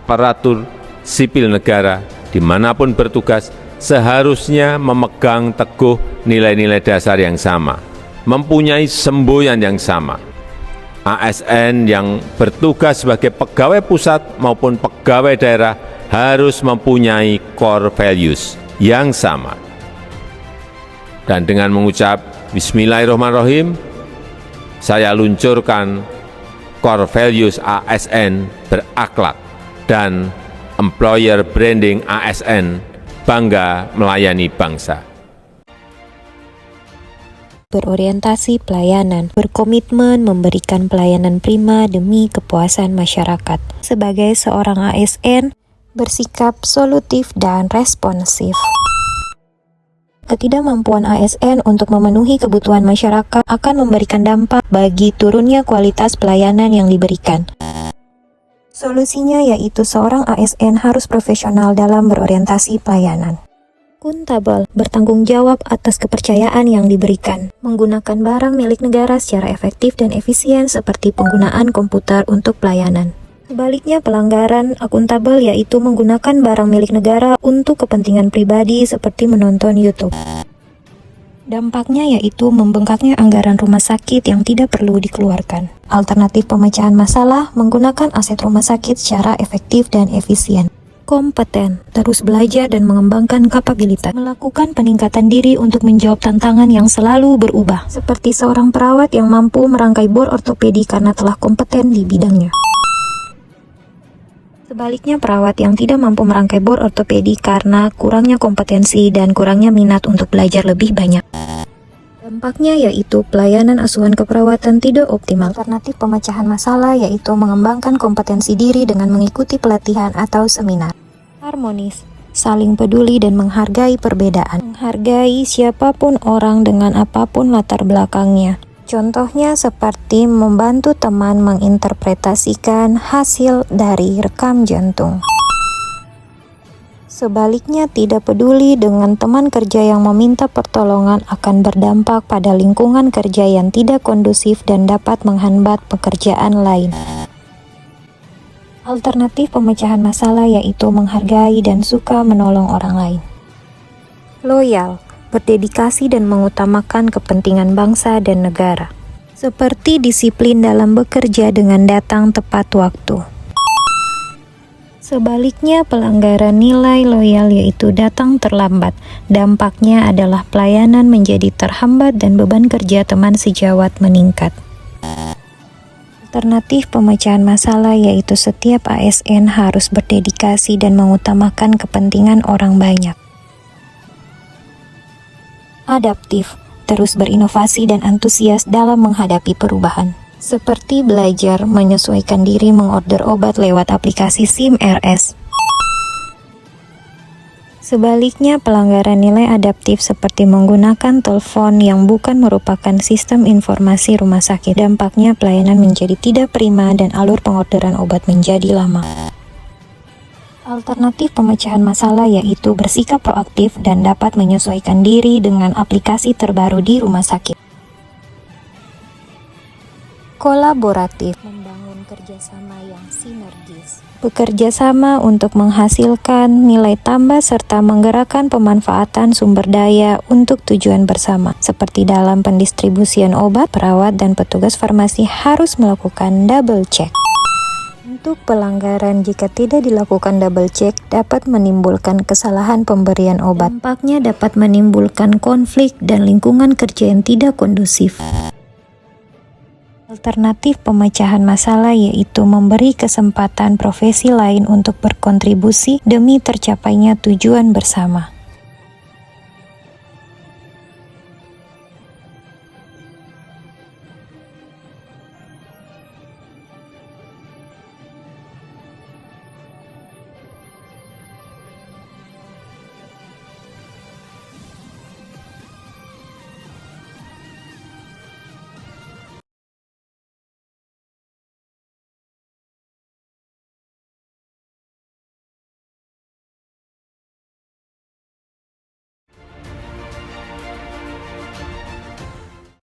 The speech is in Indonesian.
aparatur sipil negara dimanapun bertugas seharusnya memegang teguh nilai-nilai dasar yang sama, mempunyai semboyan yang sama. ASN yang bertugas sebagai pegawai pusat maupun pegawai daerah harus mempunyai core values yang sama. Dan dengan mengucap Bismillahirrahmanirrahim, saya luncurkan core values ASN berakhlak dan employer branding ASN bangga melayani bangsa. Berorientasi pelayanan, berkomitmen memberikan pelayanan prima demi kepuasan masyarakat. Sebagai seorang ASN, bersikap solutif dan responsif. Ketidakmampuan ASN untuk memenuhi kebutuhan masyarakat akan memberikan dampak bagi turunnya kualitas pelayanan yang diberikan. Solusinya yaitu seorang ASN harus profesional dalam berorientasi pelayanan. Akuntabel, bertanggung jawab atas kepercayaan yang diberikan, menggunakan barang milik negara secara efektif dan efisien seperti penggunaan komputer untuk pelayanan. Sebaliknya, pelanggaran akuntabel yaitu menggunakan barang milik negara untuk kepentingan pribadi seperti menonton YouTube. Dampaknya yaitu membengkaknya anggaran rumah sakit yang tidak perlu dikeluarkan. Alternatif pemecahan masalah, menggunakan aset rumah sakit secara efektif dan efisien. Kompeten, terus belajar dan mengembangkan kapabilitas, melakukan peningkatan diri untuk menjawab tantangan yang selalu berubah, seperti seorang perawat yang mampu merangkai bor ortopedi karena telah kompeten di bidangnya. Sebaliknya, perawat yang tidak mampu merangkai bor ortopedi karena kurangnya kompetensi dan kurangnya minat untuk belajar lebih banyak. Dampaknya yaitu pelayanan asuhan keperawatan tidak optimal. Alternatif pemecahan masalah yaitu mengembangkan kompetensi diri dengan mengikuti pelatihan atau seminar. Harmonis, saling peduli dan menghargai perbedaan. Menghargai siapapun orang dengan apapun latar belakangnya. Contohnya seperti membantu teman menginterpretasikan hasil dari rekam jantung. Sebaliknya, tidak peduli dengan teman kerja yang meminta pertolongan akan berdampak pada lingkungan kerja yang tidak kondusif dan dapat menghambat pekerjaan lain. Alternatif pemecahan masalah yaitu menghargai dan suka menolong orang lain. Loyal, berdedikasi dan mengutamakan kepentingan bangsa dan negara. Seperti disiplin dalam bekerja dengan datang tepat waktu. Sebaliknya, pelanggaran nilai loyal yaitu datang terlambat. Dampaknya adalah pelayanan menjadi terhambat dan beban kerja teman sejawat meningkat. Alternatif pemecahan masalah yaitu setiap ASN harus berdedikasi dan mengutamakan kepentingan orang banyak. Adaptif, terus berinovasi dan antusias dalam menghadapi perubahan. Seperti belajar menyesuaikan diri mengorder obat lewat aplikasi SIM-RS. Sebaliknya, pelanggaran nilai adaptif seperti menggunakan telepon yang bukan merupakan sistem informasi rumah sakit. Dampaknya pelayanan menjadi tidak prima dan alur pengorderan obat menjadi lama. Alternatif pemecahan masalah yaitu bersikap proaktif dan dapat menyesuaikan diri dengan aplikasi terbaru di rumah sakit. Kolaboratif, membangun kerjasama yang sinergis. Bekerja sama untuk menghasilkan nilai tambah serta menggerakkan pemanfaatan sumber daya untuk tujuan bersama. Seperti dalam pendistribusian obat, perawat dan petugas farmasi harus melakukan double check. Untuk pelanggaran jika tidak dilakukan double check dapat menimbulkan kesalahan pemberian obat. Dampaknya dapat menimbulkan konflik dan lingkungan kerja yang tidak kondusif. Alternatif pemecahan masalah yaitu memberi kesempatan profesi lain untuk berkontribusi demi tercapainya tujuan bersama.